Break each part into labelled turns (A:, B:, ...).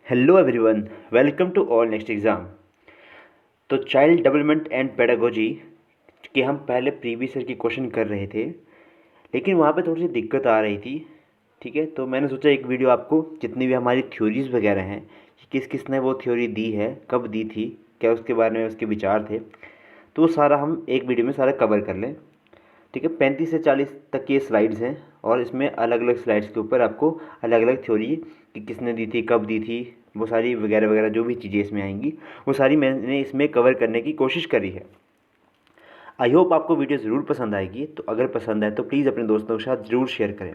A: Hello everyone, welcome to all next exam. तो child development and pedagogy के हम पहले प्रीवियस ईयर की क्वेश्चन कर रहे थे, लेकिन वहाँ पे थोड़ी सी दिक्कत आ रही थी। ठीक है, तो मैंने सोचा एक वीडियो आपको जितनी भी हमारी थ्योरीज़ वगैरह हैं कि किस किस ने वो थ्योरी दी है, कब दी थी, क्या उसके बारे में उसके विचार थे, तो वो सारा हम एक वीडियो में सारा कवर कर लें। ठीक है, 35 से 40 तक की स्लाइड्स हैं और इसमें अलग अलग स्लाइड्स के ऊपर आपको अलग अलग थ्योरी कि किसने दी थी, कब दी थी, वो सारी वगैरह वगैरह जो भी चीज़ें इसमें आएंगी वो सारी मैंने इसमें कवर करने की कोशिश करी है। आई होप आपको वीडियो ज़रूर पसंद आएगी। तो अगर पसंद आए तो प्लीज़ अपने दोस्तों के साथ ज़रूर शेयर करें।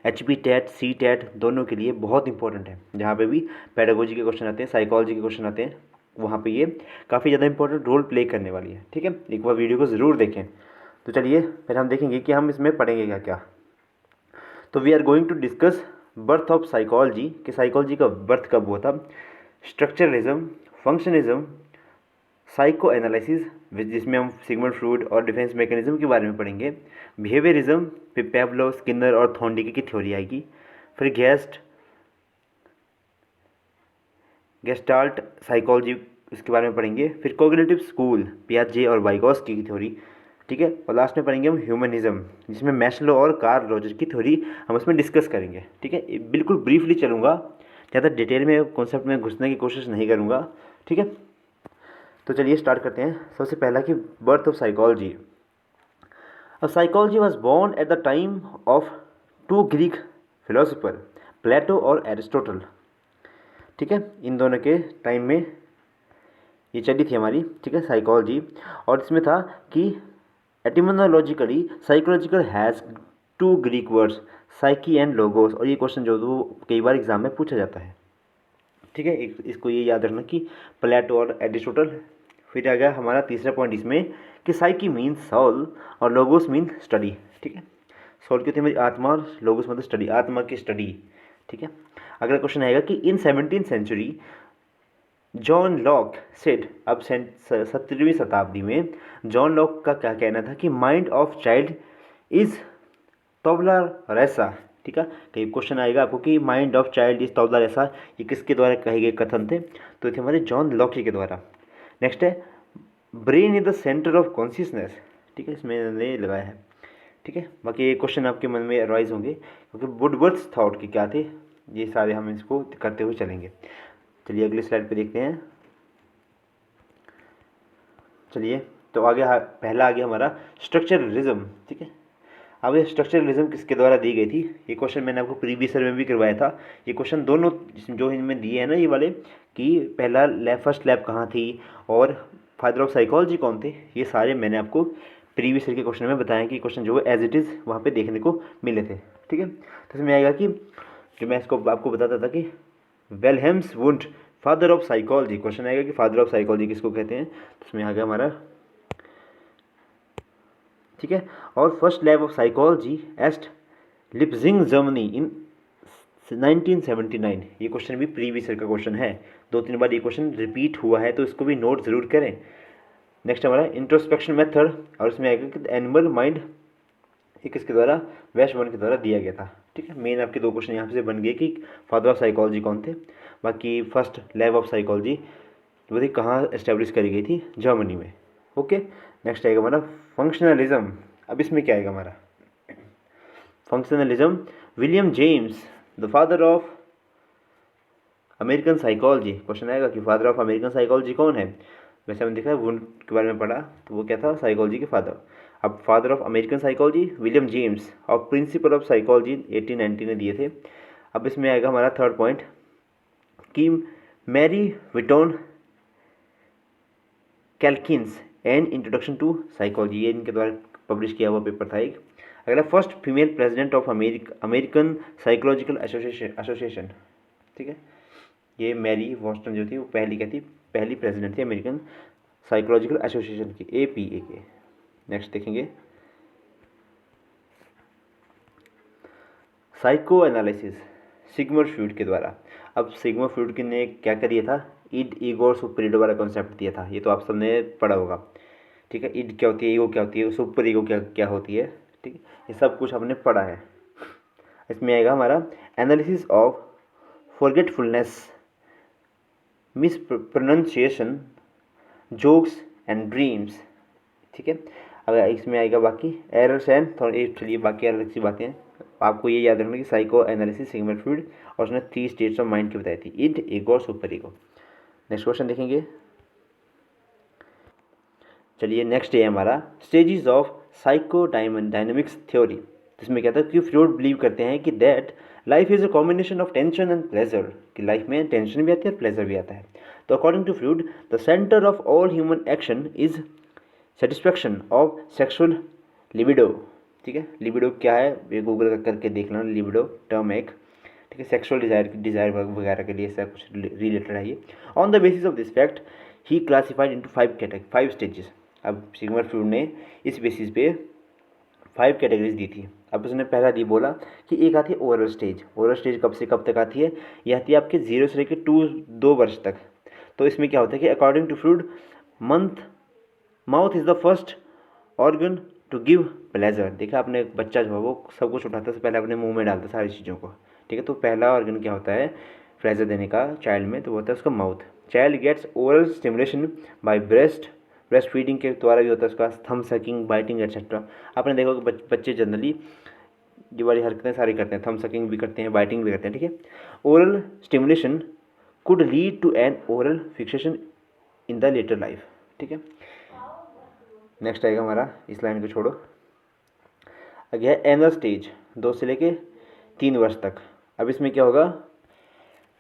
A: HP टेट सी टेट दोनों के लिए बहुत इंपॉर्टेंट है। जहाँ पे भी पेडागोजी के क्वेश्चन आते हैं, साइकोलॉजी के क्वेश्चन आते हैं, वहाँ पे ये काफ़ी ज़्यादा इंपॉर्टेंट रोल प्ले करने वाली है। ठीक है, एक बार वीडियो को ज़रूर देखें। तो चलिए फिर हम देखेंगे कि हम इसमें पढ़ेंगे क्या क्या। तो we are going to discuss birth of psychology, कि साइकोलॉजी का बर्थ कब हुआ था, स्ट्रक्चरलिज्म, फंक्शनिज्म, साइको एनालिसिस जिसमें हम सिगमंड फ्रूड और डिफेंस मैकेनिज्म के बारे में पढ़ेंगे, बिहेवियरिज्म, फिर पेवलोव, स्किनर और थॉर्नडिके की थ्योरी आएगी, फिर गेस्टाल्ट साइकोलॉजी इसके बारे में पढ़ेंगे, फिर कोग्निटिव स्कूल, पियाजे और वाइगोस्की की थ्योरी। ठीक है, और लास्ट में पढ़ेंगे हम ह्यूमनिज्म, जिसमें मैस्लो और कार्ल रॉजर की थ्योरी हम उसमें डिस्कस करेंगे। ठीक है, बिल्कुल ब्रीफली चलूँगा, ज़्यादा डिटेल में कॉन्सेप्ट में घुसने की कोशिश नहीं करूँगा। ठीक है, तो चलिए स्टार्ट करते हैं। सबसे पहला कि birth of psychology. Psychology was born at the time of two Greek philosopher, Plato और एरिस्टोटल। ठीक है, इन दोनों के टाइम में ये चली थी हमारी। ठीक है, साइकोलॉजी। और इसमें था कि etymologically psychological has two Greek words, psyche and logos. और ये क्वेश्चन जो वो कई बार एग्जाम में पूछा जाता है। ठीक है, इसको ये याद रखना कि प्लेटो और एरिस्टोटल। फिर आ गया हमारा तीसरा पॉइंट इसमें कि साइकी मीन्स सोल और लोगोस मीन स्टडी। ठीक है, सोल की होती है हमारी आत्मा और लोगोस मतलब स्टडी, आत्मा की स्टडी। ठीक है, अगला क्वेश्चन आएगा कि in 17th century John Locke said. अब 17वीं शताब्दी में जॉन लॉक का क्या कहना था कि mind of child is tabula rasa. ठीक है, कई क्वेश्चन आएगा आपको कि mind of child is tabula rasa, ये किसके द्वारा कहे गए कथन थे, तो ये थे हमारे जॉन लॉकी के द्वारा। नेक्स्ट है brain is the centre of consciousness. ठीक है, इसमें मैंने लगाया है। ठीक है, बाकी ये क्वेश्चन आपके मन में अराइज होंगे क्योंकि वुडवर्ड्स थॉट के क्या थे, ये सारे हम इसको करते हुए चलेंगे। चलिए अगली स्लाइड पे देखते हैं। चलिए, तो आगे पहला आ गया हमारा स्ट्रक्चरलिज्म। ठीक है, अब ये स्ट्रक्चरलिज्म किसके द्वारा दी गई थी, ये क्वेश्चन मैंने आपको प्रीवियस ईयर में भी करवाया था। ये क्वेश्चन दोनों जो इनमें दिए हैं ना, ये वाले कि पहला लैब, फर्स्ट लैब कहाँ थी और फादर ऑफ साइकोलॉजी कौन थे, ये सारे मैंने आपको प्रीवियस ईयर के क्वेश्चन में बताया कि क्वेश्चन जो एज इट इज़ वहाँ पे देखने को मिले थे। ठीक है, तो इसमें आएगा कि जो मैं इसको आपको बताता था कि Wilhelms Wundt father of psychology, question आएगा कि फादर ऑफ साइकोलॉजी किसको कहते हैं, तो इसमें आ गया हमारा। ठीक है, और first lab of psychology est Leipzig Germany in 1979। ये क्वेश्चन भी प्रीवियस ईयर का क्वेश्चन है, 2-3 बार ये क्वेश्चन रिपीट हुआ है, तो इसको भी नोट ज़रूर करें। नेक्स्ट हमारा इंट्रोस्पेक्शन मेथड, और इसमें आएगा कि एनिमल माइंड, ये किसके द्वारा, वेस्टबर्न के द्वारा दिया गया था। ठीक है, मेन आपके दो क्वेश्चन यहाँ से बन गए कि फादर ऑफ साइकोलॉजी कौन थे। बाकी फर्स्ट लैब ऑफ साइकोलॉजी वो कहाँ इस्टेब्लिश करी गई थी, जर्मनी में। ओके, नेक्स्ट आएगा हमारा फंक्शनलिज्म। अब इसमें क्या आएगा हमारा functionalism, William James the father of American psychology. Question आएगा कि फादर ऑफ अमेरिकन साइकोलॉजी कौन है, वैसे हमने देखा है वुंड के बारे में पढ़ा, तो वो क्या था, साइकोलॉजी के फादर। अब father of American psychology William James, और प्रिंसिपल ऑफ साइकोलॉजी 1890 ने दिए थे। अब इसमें आएगा हमारा थर्ड पॉइंट कि Mary Whiton Calkins an introduction to psychology, ये इनके द्वारा पब्लिश किया हुआ पेपर था एक। अगला first female president of American psychological association. ठीक है, ये मैरी वॉस्टन जो थी वो पहली क्या थी, पहली प्रेसिडेंट थी अमेरिकन साइकोलॉजिकल एसोसिएशन की, APA के। नेक्स्ट देखेंगे साइको एनालिसिस सिगमंड फ्रॉइड के द्वारा। अब सिगमंड फ्रॉइड ने क्या कर दिया था, ईड, ईगो और सुपर ईगो वाला कॉन्सेप्ट दिया था, ये तो आप सबने पढ़ा होगा। ठीक है, ईड क्या होती है, ईगो क्या होती है, सुपर ईगो क्या क्या होती है। ठीक है, ये सब कुछ हमने पढ़ा है। इसमें आएगा हमारा analysis of forgetfulness, miss pronunciation, jokes and dreams. ठीक है, अब इसमें आएगा बाकी एरर्स एंड चलिए बाकी अलग सी बातें हैं। आपको ये याद रखना कि साइको एनालिसिस सिगमंड फ्रॉइड और उसने 3 स्टेट्स ऑफ माइंड की बताई थी, ईड, ईगो और सुपर ईगो। नेक्स्ट क्वेश्चन देखेंगे। चलिए नेक्स्ट है हमारा stages of psychodynamics theory. जिसमें कहता है कि फ्रॉइड बिलीव करते हैं कि that life is a combination of tension and pleasure, कि लाइफ में टेंशन भी आती है और प्लेजर भी आता है। तो according to Freud the centre of all human action is satisfaction of sexual libido. ठीक है, लिबिडो क्या है ये गूगल करके देखना, लिबिडो टर्म एक, ठीक है, सेक्सुअल डिज़ायर वगैरह के लिए ऐसा कुछ रिलेटेड है ये। On the basis of this fact he classified into 5 stages. अब सिगमंड फ्रॉइड ने इस बेसिस पे 5 कैटेगरीज दी थी। अब उसने पहला दी बोला कि एक आती है ओरल स्टेज। ओरल स्टेज कब से कब तक आती है? ये आती है आपके 0 से लेकर 2 वर्ष तक। तो इसमें क्या होता है कि according to Freud mouth is the first organ to give pleasure. देखा आपने, बच्चा जो है वो सब कुछ उठाता से पहले अपने मुंह में डालता सारी चीज़ों को। ठीक है, तो पहला ऑर्गन क्या होता है प्लेजर देने का चाइल्ड में, तो वो होता है उसका mouth. Child gets oral stimulation by breast feeding के द्वारा भी होता है उसका, थम सकिंग, बाइटिंग एट्सेट्रा। आपने देखा कि बच्चे जनरली ये वाली हरकतें सारी करते हैं, थम सकिंग भी करते हैं, बाइटिंग भी करते हैं। ठीक है, oral stimulation could lead to an oral fixation in the later life. ठीक है, नेक्स्ट आएगा हमारा, इस लाइन को छोड़ो, आगे है एनल स्टेज 2 से लेके 3 वर्ष तक। अब इसमें क्या होगा,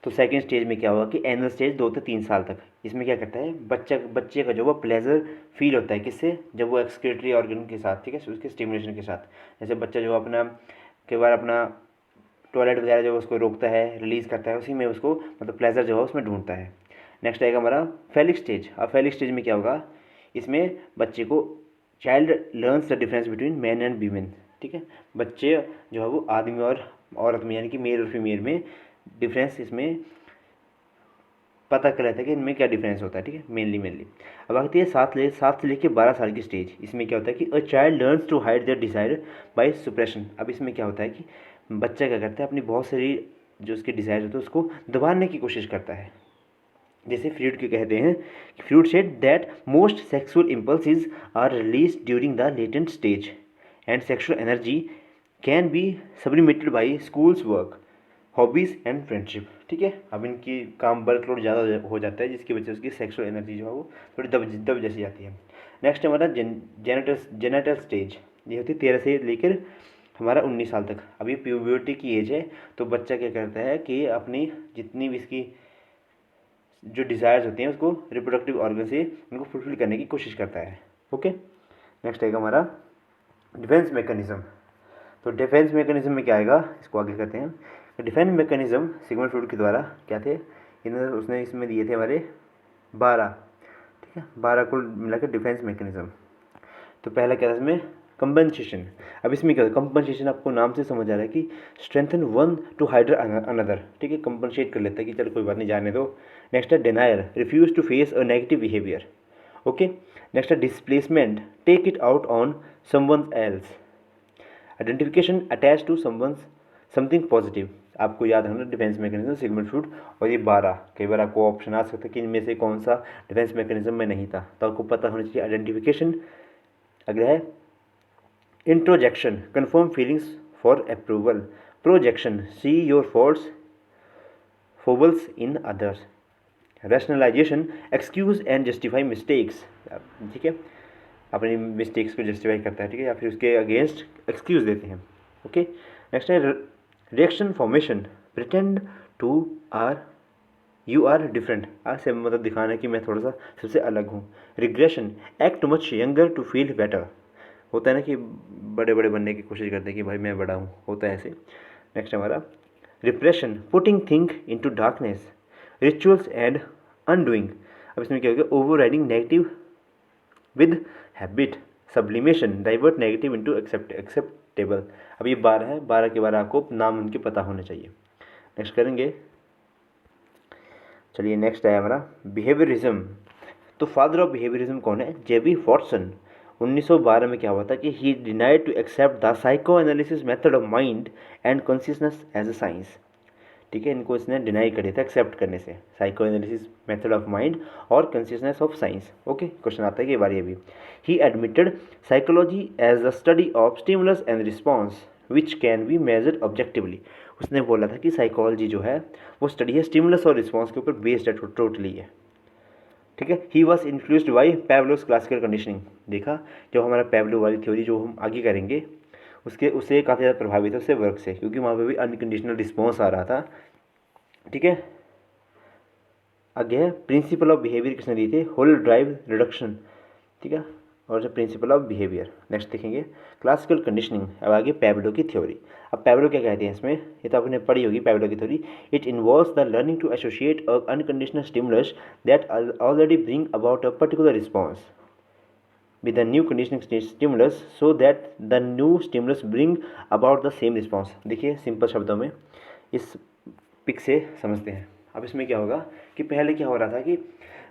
A: तो सेकेंड स्टेज में क्या होगा कि एनल स्टेज 2 से 3 साल तक। इसमें क्या करता है बच्चे का जो वो प्लेजर फील होता है किससे, जब वो एक्सक्रीटरी ऑर्गन के साथ, ठीक है, उसके स्टिमुलेशन के साथ। जैसे बच्चा जो अपना कई बार अपना टॉयलेट वगैरह जो उसको रोकता है, रिलीज़ करता है, उसी में उसको मतलब प्लेजर जो है उसमें ढूंढता है। नेक्स्ट आएगा हमारा फेलिक स्टेज। अब फेलिक स्टेज में क्या होगा, इसमें बच्चे को child learns the difference between man and women. ठीक है, बच्चे जो है वो आदमी और औरत में, यानी कि मेल और फीमेल में डिफरेंस इसमें पता कर लेता है कि इनमें क्या डिफरेंस होता है। ठीक है, मेनली अब आती है 7 से लेकर 12 साल की स्टेज। इसमें क्या होता है कि a child learns to hide their desire by suppression. अब इसमें क्या होता है कि बच्चा क्या करता है अपनी बहुत सारी जो उसके डिज़ायर होते हैं उसको दबाने की कोशिश करता है। जैसे फ्रॉइड के कहते हैं, Freud said that most sexual impulses are release during the latent stage and sexual energy can be sublimated by schools work, hobbies and friendship. ठीक है, अब इनकी काम वर्कलोड ज़्यादा हो जाता है जिसकी वजह से उसकी सेक्सुअल एनर्जी जो है वो थोड़ी दब जैसी जाती है। नेक्स्ट हमारा जेनेटल स्टेज, ये होती है 13 से लेकर हमारा 19 साल तक। अभी प्यूबर्टी की एज है, तो बच्चा क्या करता है कि अपनी जितनी भी इसकी जो डिज़ायर्स होती हैं उसको रिप्रोडक्टिव ऑर्गन से उनको फुलफिल करने की कोशिश करता है। ओके, नेक्स्ट आएगा हमारा डिफेंस मैकेनिज्म। तो डिफेंस मैकेनिज्म में क्या आएगा, इसको आगे करते हैं। डिफेंस मैकेनिज्म सिगमंड फ्रॉइड के द्वारा क्या थे, उसने इसमें दिए थे हमारे 12। ठीक है, 12 को मिला के डिफेंस मैकेनिज्म। तो पहला क्या था इसमें, कंपनसेशन। अब इसमें क्या होता है, कंपनसेशन आपको नाम से समझ आ रहा है कि स्ट्रेंथन वन टू हाइडर अनदर। ठीक है, कंपनसेट कर लेता है कि चलो कोई बात नहीं, जाने दो। नेक्स्ट है denial, refuse to face a negative behaviour. Okay, next है displacement, take it out on someone else. Identification, attach to something positive. आपको याद रखना डिफेंस मैकेनिज्म सिगमंड फ्रॉइड और ये 12। कई बार आपको ऑप्शन आ सकता है कि इनमें से कौन सा डिफेंस मैकेनिज्म में नहीं था, तो आपको पता होना चाहिए आइडेंटिफिकेशन। अगला है introjection, confirm feelings for approval. Projection, see your faults foibles in others. Rationalization, excuse and justify mistakes. ठीक है, अपनी मिस्टेक्स को जस्टिफाई करता है, ठीक है, या फिर उसके अगेंस्ट एक्सक्यूज़ देते हैं। ओके, नेक्स्ट है reaction formation, pretend to you are different, आज से मतलब दिखाना कि मैं थोड़ा सा सबसे अलग हूँ। Regression, act much younger to feel better. होता है ना कि बड़े बनने की कोशिश करते हैं कि भाई मैं बड़ा हूँ, होता है ऐसे। नेक्स्ट हमारा repression, putting thing into darkness, rituals and undoing. अब इसमें क्या होगा, over riding negative with habit, sublimation, divert negative into acceptable. अब ये 12 है, 12 के बारे आपको नाम उनके पता होने चाहिए। नेक्स्ट करेंगे, चलिए नेक्स्ट है हमारा बिहेवियरिज्म। तो फादर ऑफ बिहेवियरिज्म कौन है, जेबी वॉटसन। 1912 में क्या हुआ था कि he denied to accept the psycho analysis method of mind and consciousness as a science. ठीक है, इनको इसने डिनाई कर दिया था एक्सेप्ट करने से, psycho analysis method of mind और consciousness of science. Okay, question आता है कि बारी अभी। He admitted psychology as the study of stimulus and response which can be measured objectively. उसने बोला था कि साइकोलॉजी जो है वो स्टडी है स्टिमुलस और रिस्पॉन्स के ऊपर बेस्ड है टोटली है। ठीक है, he was influenced by Pavlov's classical conditioning. देखा, जो हमारा पैवलो वाली थ्योरी जो हम आगे करेंगे उससे काफ़ी ज़्यादा प्रभावित है उससे वर्क से, क्योंकि वहाँ पे भी अनकंडीशनल रिस्पॉन्स आ रहा था। ठीक है, आगे प्रिंसिपल ऑफ बिहेवियर किसने दिए थे, होल ड्राइव रिडक्शन। ठीक है, और जो प्रिंसिपल ऑफ बिहेवियर नेक्स्ट देखेंगे क्लासिकल कंडीशनिंग। अब आगे पैवलो की थ्योरी। अब पैवलो क्या कहते हैं इसमें, ये तो आपने पढ़ी होगी पैवलो की theory. It involves the learning to associate a unconditional stimulus that already bring about a particular response with a new conditioning stimulus so that the new stimulus bring about the same response। देखिए simple शब्दों में इस pick से समझते हैं। अब इसमें क्या होगा कि पहले क्या हो रहा था कि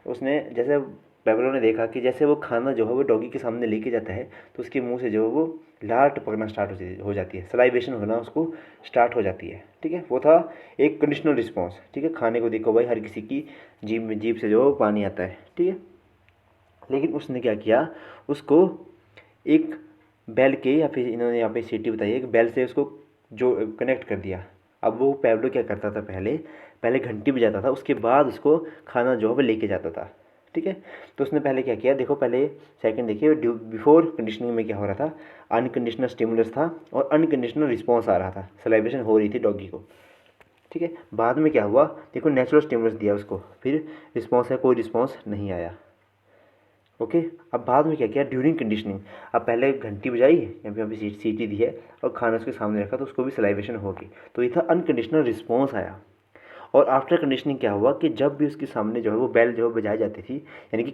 A: उसने जैसे पैवलो ने देखा कि जैसे वो खाना जो है वो डॉगी के सामने लेके जाता है तो उसके मुंह से जो है वो लार टपकना स्टार्ट हो जाती है, सलाइवेशन होना उसको स्टार्ट हो जाती है। ठीक है, वो था एक कंडीशनल रिस्पॉन्स। ठीक है, खाने को देखो भाई, हर किसी की जीभ से जो पानी आता है। ठीक है, लेकिन उसने क्या किया, उसको एक बेल के, या फिर इन्होंने यहाँ पे सीटी बताई है, एक बेल से उसको जो कनेक्ट कर दिया। अब वो पैवलो क्या करता था, पहले घंटी बजाता था, उसके बाद उसको खाना जो है वो लेके जाता था। ठीक है, तो उसने पहले क्या किया, देखो पहले सेकंड देखिए, बिफोर कंडीशनिंग में क्या हो रहा था, अनकंडीशनल स्टिमुलस था और अनकंडीशनल रिस्पॉन्स आ रहा था, सलाइवेशन हो रही थी डॉगी को। ठीक है, बाद में क्या हुआ, देखो नेचुरल स्टिमुलस दिया उसको, फिर रिस्पॉन्स है, कोई रिस्पॉन्स नहीं आया। ओके, अब बाद में क्या किया, ड्यूरिंग कंडीशनिंग। अब पहले घंटी बजाई या फिर अभी सीटी दी है और खाना उसके सामने रखा तो उसको भी सलाइवेशन होगी, तो ये था अनकंडीशनल रिस्पॉन्स आया। और आफ्टर कंडीशनिंग क्या हुआ कि जब भी उसके सामने जो है वो बेल जो है बजाई जाती थी, यानी कि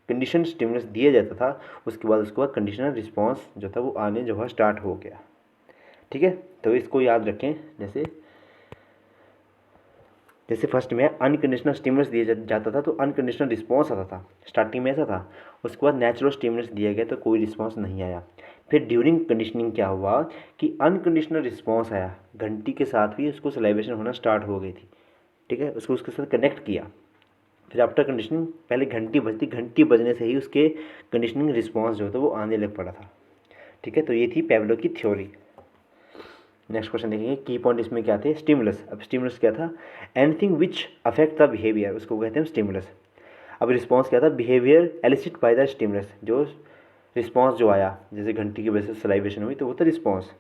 A: कंडीशन स्टिमुलस दिया जाता था, उसके बाद उसके बाद कंडीशनल रिस्पॉन्स जो था वो आने जो है स्टार्ट हो गया। ठीक है, तो इसको याद रखें। जैसे फर्स्ट में अनकंडीशनल स्टिमुलस दिया जाता था तो अनकंडीशनल रिस्पॉन्स आता था, स्टार्टिंग में ऐसा था। उसके बाद नेचुरल स्टिमुलस दिया गया तो कोई रिस्पॉन्स नहीं आया। फिर ड्यूरिंग कंडीशनिंग क्या हुआ कि अनकंडीशनल रिस्पॉन्स आया, घंटी के साथ भी उसको सलाइवेशन होना स्टार्ट हो गई थी। ठीक है, उसको उसके साथ कनेक्ट किया। फिर आफ्टर कंडीशनिंग पहले घंटी बजती, घंटी बजने से ही उसके कंडीशनिंग रिस्पॉन्स जो था वो आने लग पड़ा था। ठीक है, तो ये थी पैवलो की थ्योरी। नेक्स्ट क्वेश्चन देखेंगे, की पॉइंट इसमें क्या थे, स्टिमुलस। अब स्टिमुलस क्या था, anything which affect the behaviour, उसको कहते हैं स्टिमुलस। अब रिस्पॉन्स क्या था, behaviour elicit by the stimulus, जो रिस्पॉन्स जो आया, जैसे घंटी की वजह से सलाइवेशन हुई तो वो था रिस्पॉन्स।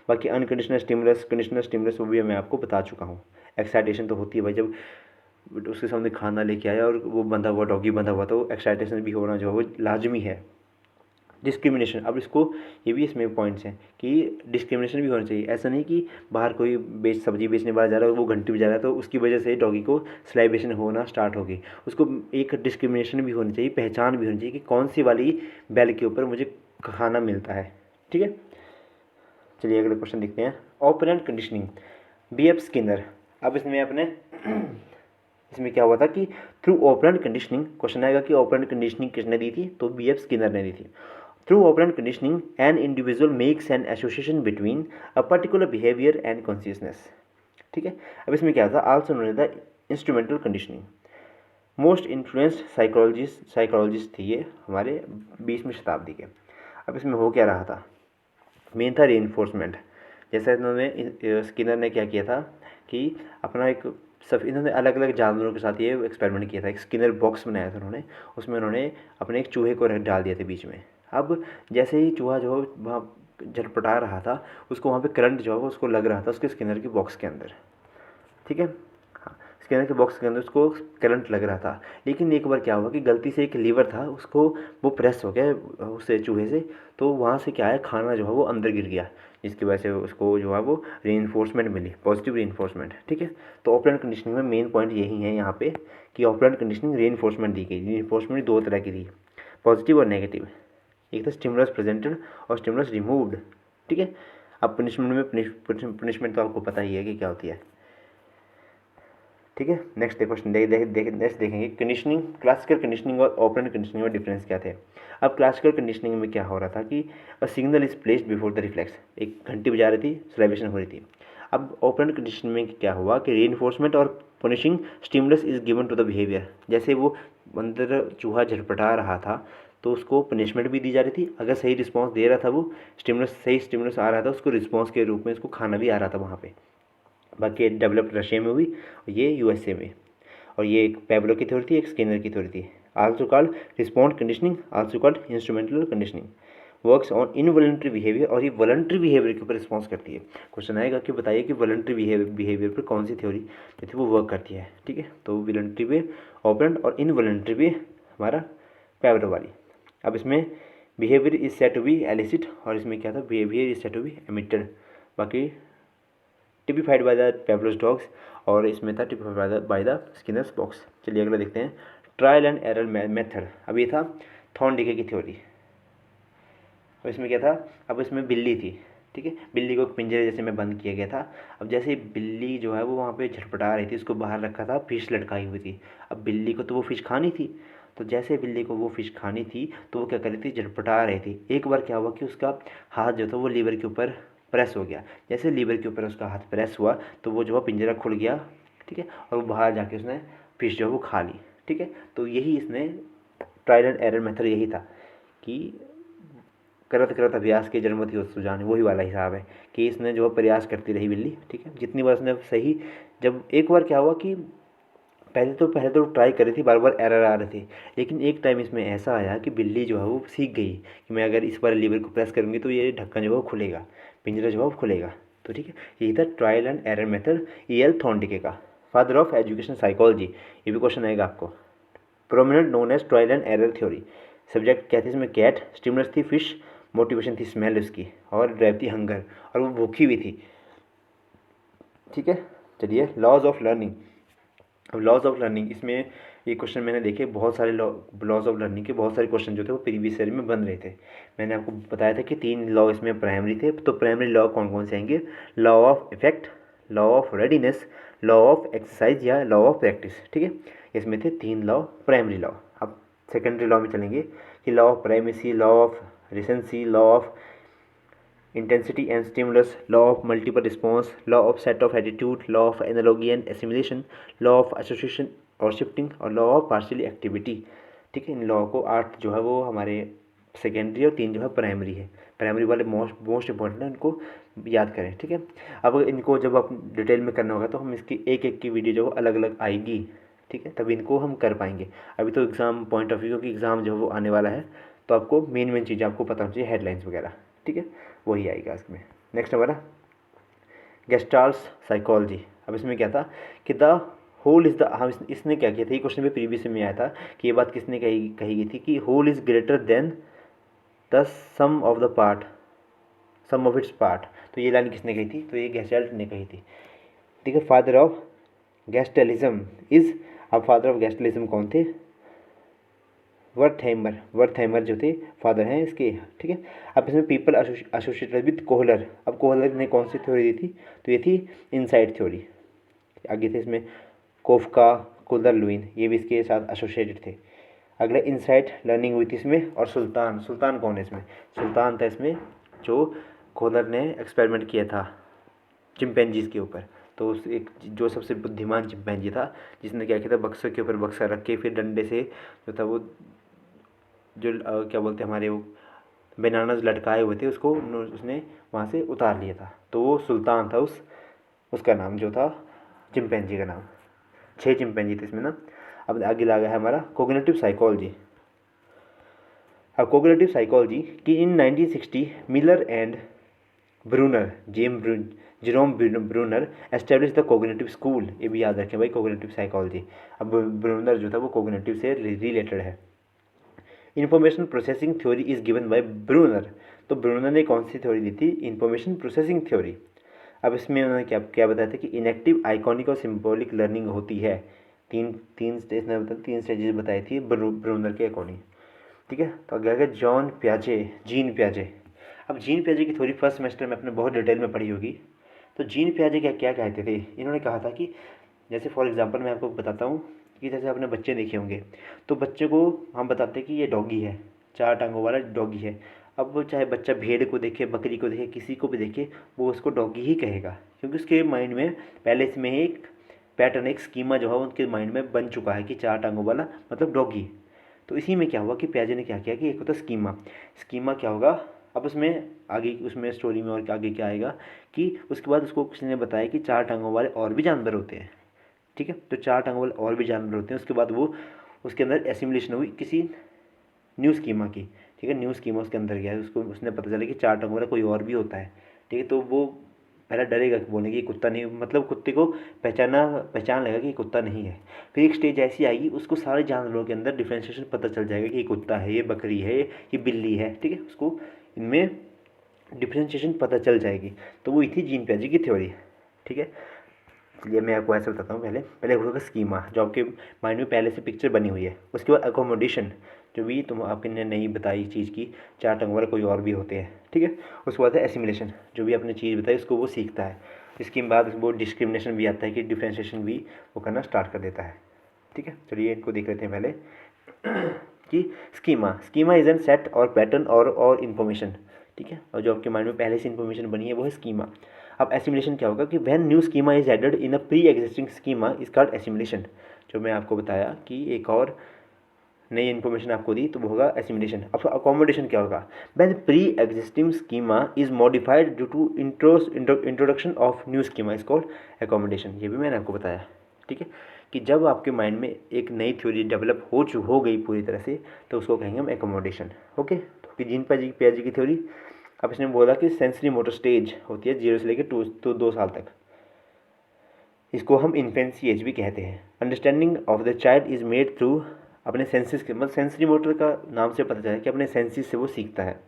A: बाकी अनकंडीशनल स्टिमुलस, कंडीशनल स्टिमुलस वो भी मैं आपको बता चुका हूँ। एक्साइटेशन तो होती है भाई, जब उसके सामने खाना लेके आया और वो बंधा हुआ, डॉगी बंधा हुआ, तो एक्साइटेशन भी होना जो है वो लाजमी है। डिस्क्रिमिनेशन, अब इसको ये भी इसमें पॉइंट्स हैं कि डिस्क्रिमिनेशन भी होना चाहिए। ऐसा नहीं कि बाहर कोई सब्जी बेचने वाला जा रहा है, वो घंटी बजा रहा है तो उसकी वजह से डॉगी को स्लाइवेशन होना स्टार्ट होगी। उसको एक डिस्क्रिमिनेशन भी होनी चाहिए, पहचान भी होनी चाहिए कि कौन सी वाली बेल के ऊपर मुझे खाना मिलता है। ठीक है, चलिए अगले क्वेश्चन देखते हैं, operant conditioning, B F Skinner. अब इसमें क्या हुआ था कि थ्रू ऑपरेंट कंडीशनिंग, क्वेश्चन आएगा कि ऑपरेंट कंडीशनिंग किसने दी थी, तो बी एफ स्किनर ने दी थी। Through operant conditioning, an individual makes an association between a particular behavior and consciousness। ठीक है, अब इसमें क्या था, also known as the instrumental conditioning. Most influenced psychologist थे ये हमारे 20वीं शताब्दी के। अब इसमें हो क्या रहा था, मेन था रीइंफोर्समेंट। जैसा इन्होंने स्किनर ने क्या किया था कि अपना इन्होंने अलग अलग जानवरों के साथ ये एक्सपेरिमेंट किया था। एक स्किनर बॉक्स बनाया था उन्होंने, उसमें उन्होंने अपने एक चूहे को डाल दिया था बीच में। अब जैसे ही चूहा जो वहाँ झटपटा रहा था, उसको वहाँ पे करंट जो है वो उसको लग रहा था उसके स्किनर के बॉक्स के अंदर। ठीक है, हाँ, स्किनर के बॉक्स के अंदर उसको करंट लग रहा था। लेकिन एक बार क्या हुआ कि गलती से एक लीवर था, उसको वो प्रेस हो गया उससे चूहे से, तो वहाँ से क्या है, खाना जो है वो अंदर गिर गया, जिसकी वजह से उसको जो है वो रीइंफोर्समेंट मिली, पॉजिटिव रीइंफोर्समेंट। ठीक है, तो ऑपरेंट कंडीशनिंग में मेन पॉइंट यही है यहाँ पे कि ऑपरेंट कंडीशनिंग रीइंफोर्समेंट दी गई। रीइंफोर्समेंट दो तरह की थी, पॉजिटिव और नेगेटिव। एक था स्टिमुलस प्रेजेंटेड और स्टिमुलस रिमूव्ड। ठीक है, अब पनिशमेंट में पनिशमेंट तो आपको पता ही है कि क्या होती है। ठीक है, नेक्स्ट क्वेश्चन नेक्स्ट देखेंगे, कंडीशनिंग, क्लासिकल कंडीशनिंग और ऑपरेंट कंडीशनिंग में डिफरेंस क्या थे। अब क्लासिकल कंडीशनिंग में क्या हो रहा था कि a signal is placed before the reflex, एक घंटी बजा रही थी, सलाइवेशन हो रही थी। अब ऑपरेंट कंडीशन में क्या हुआ कि रीइंफोर्समेंट और punishing stimulus is given to the behaviour. जैसे वो अंदर चूहा झटपटा रहा था तो उसको पनिशमेंट भी दी जा रही थी, अगर सही रिस्पॉन्स दे रहा था वो सही स्टिमुलस आ रहा था उसको रिस्पॉन्स के रूप में उसको खाना भी आ रहा था वहाँ पे। बाकी डेवलप्ड रशिया में हुई और ये यूएसए में। और ये एक पेब्लो की थ्योरी थी, एक स्किनर की थ्योरी थी। Also called respond conditioning, also called instrumental conditioning, works on involuntary behaviour. और ये वॉलंटरी बिहेवियर के ऊपर रिस्पॉन्स करती है। क्वेश्चन आएगा कि बताइए कि वॉलंटरी बिहेवियर पर कौन सी थ्योरी जो थी वो वर्क करती है। ठीक है, तो वॉलंटरी पे ऑपरेंट और इनवॉलंटरी पे हमारा पेब्लो वाली। अब इसमें behaviour is set to be elicit और इसमें क्या था, behaviour is set to be emitted. बाकी typified by the Pavlov's dogs और इसमें था typified by the Skinner's box. चलिए अगला देखते हैं, ट्रायल एंड एरर मेथड। अब ये था थॉर्नडिके की थ्योरी। अब इसमें क्या था, अब इसमें बिल्ली थी, ठीक है, बिल्ली को पिंजरे जैसे में बंद किया गया था। अब जैसे बिल्ली जो है वो वहाँ पे झटपटा रही थी, उसको बाहर रखा था, फिश लटकाई हुई थी। अब बिल्ली को तो वो फिश खानी थी, तो जैसे बिल्ली को वो फिश खानी थी तो वो क्या कर रही थी, झटपटा रही थी। एक बार क्या हुआ कि उसका हाथ जो था वो लीवर के ऊपर प्रेस हो गया। जैसे लीवर के ऊपर उसका हाथ प्रेस हुआ तो वो जो है पिंजरा खुल गया, ठीक है, और वो बाहर जाके उसने फिश जो है वो खा ली। ठीक है, तो यही इसने ट्रायल एंड एरर मेथड यही था कि करत करत अभ्यास के जन्मति सुजान, वही वाला हिसाब है कि इसने जो प्रयास करती रही बिल्ली। ठीक है, जितनी बार उसने सही, जब एक बार क्या हुआ कि पहले तो ट्राई करी थी, बार बार एरर आ रहे थे, लेकिन एक टाइम इसमें ऐसा आया कि बिल्ली जो है वो सीख गई कि मैं अगर इस बार लीवर को प्रेस करूँगी तो ये ढक्कन जो है वो खुलेगा, पिंजरा जो है वो खुलेगा। तो ठीक है, यही था trial and error method E.L. थॉर्नडिके का, फादर ऑफ एजुकेशन साइकोलॉजी। ये भी क्वेश्चन आएगा आपको। Prominent known as trial and error theory. Subject क्या थी इसमें, कैट, स्टिमुलस थी फिश, मोटिवेशन थी स्मेल उसकी, और ड्राइव थी हंगर, और वो भूखी हुई थी। ठीक है, चलिए लॉज ऑफ लर्निंग। अब लॉज ऑफ लर्निंग, इसमें ये क्वेश्चन मैंने देखे बहुत सारे लॉज ऑफ लर्निंग के बहुत सारे क्वेश्चन जो थे वो प्रीवियस ईयर में बन रहे थे। मैंने आपको बताया था कि 3 लॉ इसमें प्राइमरी थे, तो प्राइमरी लॉ कौन कौन से आएंगे, law of effect, law of readiness, law of exercise या लॉ ऑफ प्रैक्टिस। ठीक है, इसमें थे 3 लॉ प्राइमरी लॉ। अब सेकेंडरी लॉ में चलेंगे कि law of primacy, law of recency, law of intensity and stimulus, law of multiple response, law of set of attitude, law of analogy and assimilation, law of association और shifting, और law of partial activity। ठीक है, in law को 8 जो है वो हमारे secondary और 3 जो है प्राइमरी है। प्राइमरी वाले मोस्ट इंपॉर्टेंट है, इनको याद करें। ठीक है, अब इनको जब आप डिटेल में करना होगा तो हम इसकी एक एक की वीडियो जो अलग अलग आएगी। ठीक है, तभी इनको हम कर पाएंगे। अभी तो एग्ज़ाम पॉइंट ऑफ व्यू, क्योंकि एग्ज़ाम जो है वो आने वाला है, तो आपको मेन चीज़ें आपको पता होनी चाहिए, हेडलाइंस वगैरह। ठीक है, वही आएगा इसमें। नेक्स्ट हमारा गेस्टाल्ट साइकोलॉजी। अब इसमें क्या था कि द होल इज़ द, हम इसने क्या किया था, ये क्वेश्चन भी प्रीवियस में आया था कि ये बात किसने कही गई थी कि whole is greater than the sum of the part, sum of its part. तो ये लाइन किसने कही थी, तो ये गेस्टाल्ट ने कही थी। ठीक है, फादर ऑफ गेस्टलिज्म इज़, अब फादर ऑफ गेस्टलिज्म कौन थे, वर्थहैमर जो थे फादर हैं इसके। ठीक है, अब इसमें पीपल एसोसिएटेड विद कोहलर। अब कोहलर ने कौन सी थ्योरी दी थी, तो ये थी इनसाइड थ्योरी। आगे थे इसमें कोफका, कुलर लुइन, ये भी इसके साथ एसोसिएटेड थे। अगला इनसाइड लर्निंग हुई थी इसमें, और सुल्तान कौन है इसमें, सुल्तान था इसमें जो कोहलर ने एक्सपेरिमेंट किया था चिंपैंजीज़ के ऊपर। तो उस एक जो सबसे बुद्धिमान चिंपैंजी था जिसने क्या किया था, बक्सर के ऊपर बक्सा रख के फिर डंडे से जो था वो जो क्या बोलते हैं हमारे वो बनानाज लटकाए हुए थे उसको उसने वहाँ से उतार लिया था। तो वो सुल्तान था, उसका नाम जो था चिंपैंजी का नाम। 6 चिंपैंजी थे इसमें ना। अब आगे लगा है हमारा कोग्निटिव साइकोलॉजी। अब कोग्निटिव साइकोलॉजी की in 1960 Miller and Bruner, Jerome Bruner establish the cognitive school. ये भी याद रखें भाई, कोग्निटिव साइकोलॉजी। अब ब्रूनर जो था वो कोग्निटिव से रिलेटेड है। Information processing theory is given by Bruner. तो ब्रूनर ने कौन सी थ्योरी दी थी, इंफॉर्मेशन प्रोसेसिंग थ्योरी। अब इसमें उन्होंने क्या क्या बताया था कि इनेक्टिव, आइकॉनिक और सिम्बॉलिक लर्निंग होती है। तीन स्टेजेस बताई थी ब्रूनर के अकॉर्डिंग। ठीक है, तो अगर गया जीन प्याजे। अब जीन प्याजे की थ्योरी फर्स्ट सेमेस्टर में आपने बहुत डिटेल में पढ़ी होगी। तो जीन प्याजे क्या क्या कहते थे, इन्होंने कहा था कि जैसे फॉर एग्जांपल मैं आपको बताता हूँ कि जैसे आपने बच्चे देखे होंगे, तो बच्चे को हम बताते हैं कि ये डॉगी है, 4 टांगों वाला डॉगी है। अब वो चाहे बच्चा भेड़ को देखे, बकरी को देखे, किसी को भी देखे, वो उसको डॉगी ही कहेगा, क्योंकि उसके माइंड में पहले से में ही एक पैटर्न, एक स्कीमा जो है उनके माइंड में बन चुका है कि 4 टांगों वाला मतलब डॉगी। तो इसी में क्या हुआ कि पियाजे ने क्या किया कि एक होता स्कीमा, स्कीमा क्या होगा अब उसमें आगे, उसमें स्टोरी में और आगे क्या आएगा कि उसके बाद उसको किसी ने बताया कि 4 टांगों वाले और भी जानवर होते हैं, ठीक है। तो 4 टांगों वाले और भी जानवर होते हैं। उसके बाद वो उसके अंदर एसिमुलेशन हुई किसी न्यू स्कीमा की, ठीक है। न्यू स्कीमा उसके अंदर गया है, उसको उसने पता चला कि 4 टांगों वाला कोई और भी होता है, ठीक है। तो वो पहले डरेगा कि बोलने कि कुत्ता नहीं, मतलब कुत्ते को पहचान लेगा कि ये कुत्ता नहीं है। फिर एक स्टेज ऐसी आएगी उसको सारे जानवरों के अंदर डिफ्रेंशिएशन पता चल जाएगा कि ये कुत्ता है, ये बकरी है, ये बिल्ली है, ठीक है। उसको इनमें डिफ्रेंशिएशन पता चल जाएगी। तो वो थी जीन पियाजे की थ्योरी, ठीक है। चलिए मैं आपको ऐसे बताता हूँ। पहले पहले होगा स्कीमा जो आपके माइंड में पहले से पिक्चर बनी हुई है। उसके बाद अकोमोडेशन जो भी तुम आपने नहीं बताई चीज़ की, 4 टांगों वाले कोई और भी होते हैं, ठीक है। उसके बाद है एसिमुलेशन, जो भी आपने चीज़ बताई उसको वो सीखता है। इसके बाद वो डिस्क्रिमिनेशन भी आता है कि डिफ्रेंशिएशन भी वो करना स्टार्ट कर देता है, ठीक है। चलिए इनको देख लेते हैं पहले कि स्कीमा इज एन सेट और पैटर्न और इन्फॉर्मेशन, ठीक है। और जो आपके माइंड में पहले से इन्फॉर्मेशन बनी है वो है स्कीमा। अब एसिमुलेशन क्या होगा कि when new schema is added in a pre existing schema is called assimilation. जो मैं आपको बताया कि एक और नई इन्फॉर्मेशन आपको दी तो वो होगा एसिमुलेशन। अब अकोमोडेशन क्या होगा, when pre existing schema is modified due to introduction of new schema is called accommodation. ये भी मैंने आपको बताया, ठीक है, कि जब आपके माइंड में एक नई थ्योरी डेवलप हो गई पूरी तरह से तो उसको कहेंगे हम एकोमोडेशन, ओके। तो जीन पियाजे की थ्योरी। अब इसने बोला कि सेंसरी मोटर स्टेज होती है 0 से लेकर 2 साल तक, इसको हम इन्फेंसी एज भी कहते हैं। Understanding of the child is made through अपने सेंसेस के, मतलब सेंसरी मोटर का नाम से पता चला कि अपने सेंसेस से वो सीखता है।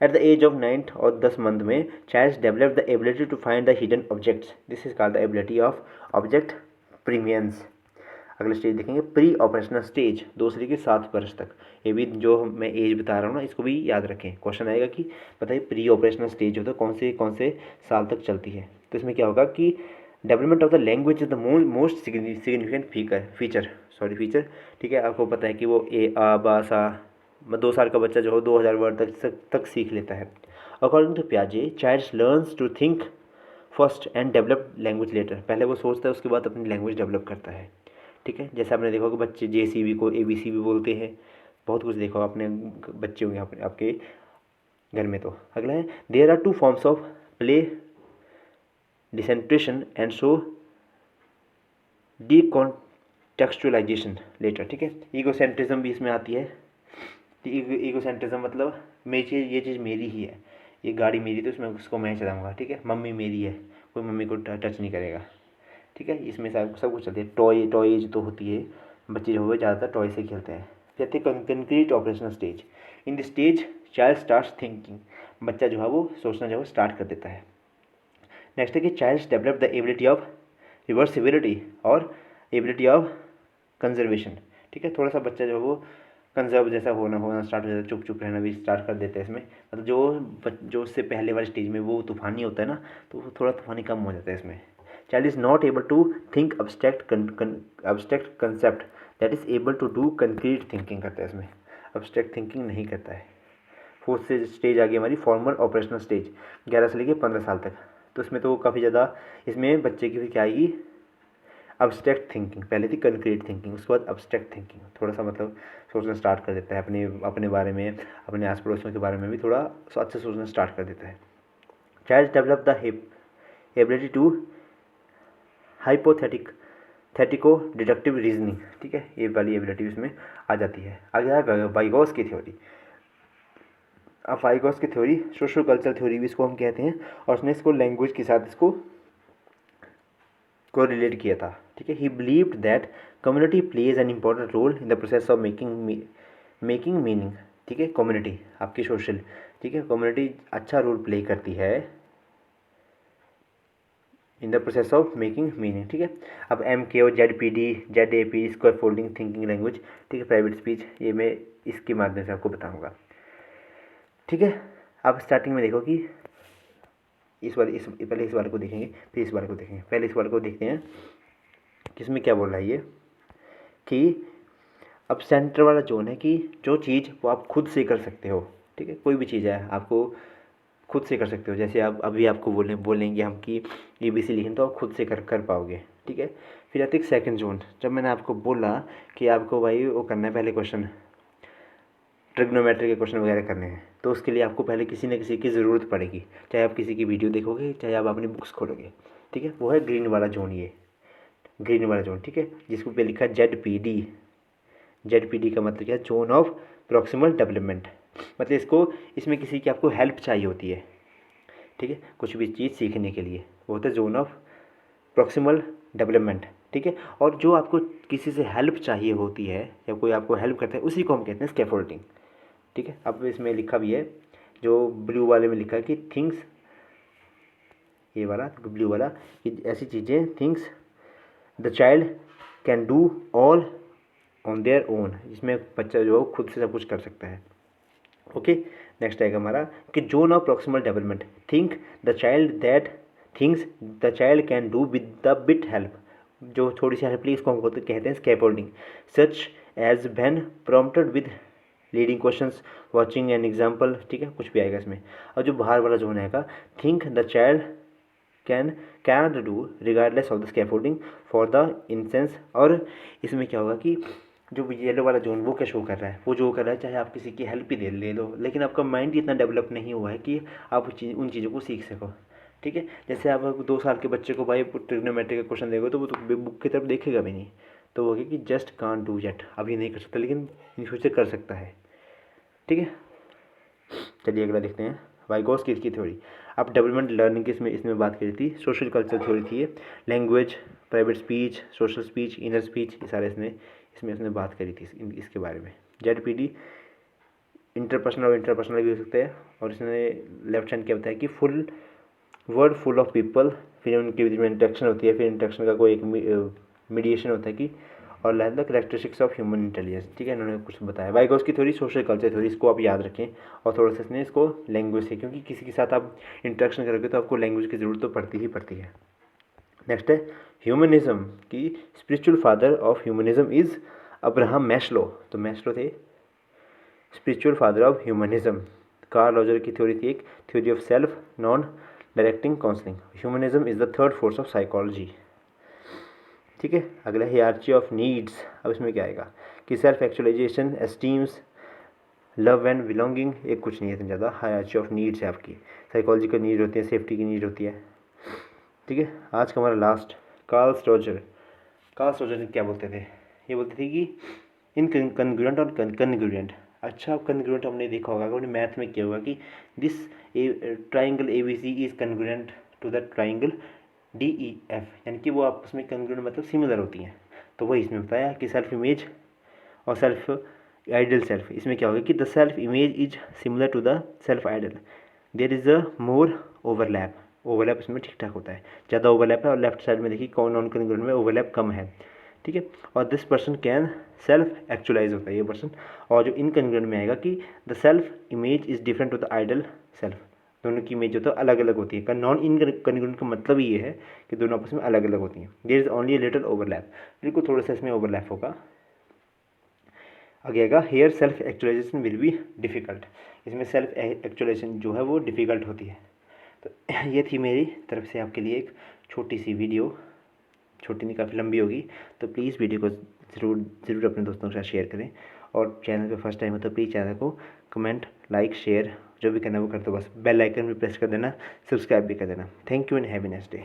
A: एट द एज ऑफ 9 और 10 मंथ में child develop the ability to find the hidden objects, this is called the ability of object permanence. अगला स्टेज देखेंगे प्री ऑपरेशनल स्टेज, 2 से लेकर 7 वर्ष तक। ये भी जो मैं एज बता रहा हूँ ना इसको भी याद रखें, क्वेश्चन आएगा कि बताइए प्री ऑपरेशनल स्टेज होता है कौन से साल तक चलती है। तो इसमें क्या होगा कि development of the language is the most significant feature, ठीक है। आपको पता है कि वो ए आ बा सा 2 साल का बच्चा जो हो 2000 वर्ड तक सीख लेता है। अकॉर्डिंग टू पियाजे child learns to think first and develop language later, पहले वो सोचता है उसके बाद अपनी लैंग्वेज डेवलप करता है, ठीक है। जैसे आपने देखा होगा बच्चे JCB को ABC भी बोलते हैं, बहुत कुछ देखा आपने, बच्चे होंगे आपके घर में। तो अगला है there are 2 forms of play decentration and show decontextualization later, ठीक है। ईगोसेंट्रिज्म भी इसमें आती है। ईगोसेंट्रिज्म मतलब ये चीज़ मेरी ही है, ये गाड़ी मेरी तो इसमें उसको मैं चलाऊँगा, ठीक है। मम्मी मेरी है, कोई मम्मी को टच नहीं करेगा, ठीक है। इसमें सब कुछ चलती है। टॉयज तो होती है, बच्चे जो है ज़्यादातर टॉय से खेलते हैं। कहते हैं concrete operational stage, in the stage child starts thinking, बच्चा जो है वो सोचना जो है स्टार्ट कर देता है। नेक्स्ट है कि child develop the ability of reversibility और एबिलिटी ऑफ कंजर्वेशन, ठीक है। थोड़ा सा बच्चा जो है वो कंजर्व जैसा होना स्टार्ट हो जाता है, चुप चुप रहना भी स्टार्ट कर देते हैं इसमें। मतलब जो उससे पहले वाले स्टेज में वो तूफानी होता है ना, तो वो थोड़ा तूफानी कम हो जाता है इसमें। Child is not able to think abstract concept that is able to do concrete thinking करता है इसमें, abstract थिंकिंग नहीं करता है। फोर्थ से स्टेज आ गई हमारी फॉर्मल ऑपरेशनल स्टेज, 11 से लेकर 15 साल तक। तो इसमें तो काफ़ी ज़्यादा, इसमें बच्चे की फिर क्या आएगी abstract थिंकिंग, पहले थी कंक्रीट थिंकिंग, उसके बाद abstract थिंकिंग, थोड़ा सा मतलब सोचना स्टार्ट कर देता है अपने बारे में, अपने आस पड़ोसियों के बारे में भी थोड़ा अच्छा सोचना स्टार्ट कर देता है। Child develop the ability to hypothetico deductive reasoning, ठीक है। ये वाली एबिलिटी इसमें आ जाती है। आगे है वाइगॉस की थ्योरी। अब वाइगॉस की थ्योरी सोशल कल्चर थ्योरी भी इसको हम कहते हैं, और उसने इसको लैंग्वेज के साथ इसको रिलेट किया था, ठीक है। He believed that community plays an important role in the process of making meaning, ठीक है। कम्युनिटी आपकी सोशल, ठीक है, कम्युनिटी अच्छा रोल प्ले करती है इन the process of making meaning, ठीक है। अब MKO ZPD ZAP square folding thinking language, ठीक है, प्राइवेट स्पीच, ये मैं इसके माध्यम से आपको बताऊंगा, ठीक है। अब स्टार्टिंग में देखो कि पहले इस वाले को देखेंगे फिर इस वाले को देखेंगे। पहले इस वाले को देखते हैं कि इसमें क्या बोल रहा है ये, कि अब सेंटर वाला जोन है कि जो चीज़ वो आप खुद से कर सकते हो, ठीक है। कोई भी चीज़ है आपको खुद से कर सकते हो। जैसे आप अभी आपको बोलेंगे हम कि ABC लिखें तो आप खुद से कर पाओगे, ठीक है। फिर आती है सेकंड जोन। जब मैंने आपको बोला कि आपको भाई वो करना है, पहले क्वेश्चन ट्रिग्नोमेट्री के क्वेश्चन वगैरह करने हैं, तो उसके लिए आपको पहले किसी न किसी की ज़रूरत पड़ेगी, चाहे आप किसी की वीडियो देखोगे, चाहे आप अपनी बुक्स खोलोगे, ठीक है। वो है ग्रीन वाला जोन, ये ग्रीन वाला जोन, ठीक है, जिसको पे लिखा है ZPD। ZPD का मतलब क्या है? Zone of proximal development. मतलब इसमें किसी की आपको हेल्प चाहिए होती है, ठीक है, कुछ भी चीज़ सीखने के लिए, वो होता है जोन ऑफ प्रॉक्सिमल डेवलपमेंट, ठीक है। और जो आपको किसी से हेल्प चाहिए होती है या कोई आपको हेल्प करता है, उसी को हम कहते हैं स्कैफोल्डिंग, ठीक है। अब इसमें लिखा भी है, जो ब्लू वाले में लिखा है कि थिंग्स, ये वाला ब्लू वाला, कि ऐसी चीज़ें, things the child can do all on their own, जिसमें बच्चा जो है खुद से सब कुछ कर सकता है, ओके। नेक्स्ट आएगा हमारा कि zone of proximal development, think the child that things the child can do with the bit help, जो थोड़ी सी हेल्प ली, इसको हम कहते हैं scaffolding. Such as when prompted with leading questions, watching an example, ठीक है, कुछ भी आएगा इसमें। और जो बाहर वाला जोन आएगा, think the child can do regardless of the scaffolding for the incense. और इसमें क्या होगा कि जो येलो वाला जोन वो क्या शो कर रहा है, वो जो कर रहा है, चाहे आप किसी की हेल्प ही ले लो, लेकिन आपका माइंड इतना डेवलप नहीं हुआ है कि आप उन चीज़ों को सीख सको, ठीक है। जैसे आप 2 साल के बच्चे को भाई ट्रिग्नोमेट्री का क्वेश्चन देगा तो वो तो बुक की तरफ देखेगा भी नहीं, तो वो कि जस्ट कांट डू येट, अभी नहीं कर सकता, लेकिन इन फ्यूचर कर सकता है, ठीक है। चलिए अगला देखते हैं, वाइगॉस्की की थ्योरी। अब डेवलपमेंट लर्निंग की इसमें बात करी थी, सोशल कल्चर थ्योरी थी ये, language, private speech, social speech, inner speech, ये सारे इसमें बात करी थी इसके बारे में। ZPD इंटरपर्सनल और इंटरपर्सनल भी हो सकते हैं, और इसने लेफ्ट हैंड क्या बताया कि full word full of people, फिर उनके बीच में इंटरेक्शन होती है, फिर इंटरेक्शन का कोई एक मीडिएशन होता है कि, और like the characteristics of human intelligence, ठीक है, इन्होंने कुछ बताया। Vygotsky theory social culture theory, इसको आप याद रखें, और थोड़ा सा इसने इसको लैंग्वेज से, क्योंकि किसी के साथ आप इंटरेक्शन करोगे तो आपको लैंग्वेज की ज़रूरत तो पड़ती ही पड़ती है। नेक्स्ट है ह्यूमनिज्म, की spiritual father of humanism is Abraham Maslow. तो मैस्लो थे spiritual father of humanism. Carl Roger की थ्योरी थी एक, theory of self non directing counselling. Humanism is the third force of psychology, ठीक है। अगला हियरार्ची ऑफ नीड्स। अब इसमें क्या आएगा कि self actualization, esteems, love and belonging, एक कुछ नहीं है इतना ज़्यादा। हायरार्ची ऑफ नीड्स है आपकी, साइकोलॉजिकल नीड होती है, सेफ्टी की नीड होती है, ठीक है। आज का हमारा last, Carl Roger. Carl Roger क्या बोलते थे? ये बोलते थे कि इनकन्ग्रुएंट और कन्ग्रुएंट। अच्छा, कन्ग्रुएंट हमने देखा होगा, अपने मैथ में क्या होगा कि this triangle ABC is congruent to the triangle DEF, यानी कि वो आपस में कन्ग्रुएंट मतलब सिमिलर होती हैं। तो वही इसमें बताया कि सेल्फ इमेज और सेल्फ आइडल सेल्फ, इसमें क्या होगा कि the self image is similar to the self ideal, there is a more overlap. Overlap इसमें ठीक ठाक होता है, ज़्यादा ओवरलैप है, और लेफ्ट साइड में देखिए कौन नॉन कन्ग्रुएंट में ओवरलैप कम है, ठीक है। और this person can self actualise होता है ये पर्सन। और जो इनकन्ग्रुएंट में आएगा कि the self image is different to the ideal self, दोनों की इमेज जो तो अलग अलग होती है। नॉन इनकन्ग्रुएंट का मतलब ये है कि दोनों आपस में अलग अलग होती हैं। There is only a little overlap, बिल्कुल थोड़ा सा इसमें ओवरलैप होगा। आगे आएगा here self actualization will be difficult, इसमें सेल्फ एक्चुअलाइजेशन जो है वो डिफ़िकल्ट होती है। तो ये थी मेरी तरफ से आपके लिए एक छोटी सी वीडियो, छोटी नहीं काफ़ी लंबी होगी, तो प्लीज़ वीडियो को ज़रूर अपने दोस्तों के साथ शेयर करें। और चैनल पे फर्स्ट टाइम हो तो प्लीज़ चैनल को कमेंट, लाइक, शेयर जो भी करना है वो कर दो, बस बेल आइकन भी प्रेस कर देना, सब्सक्राइब भी कर देना। Thank you and have a nice day.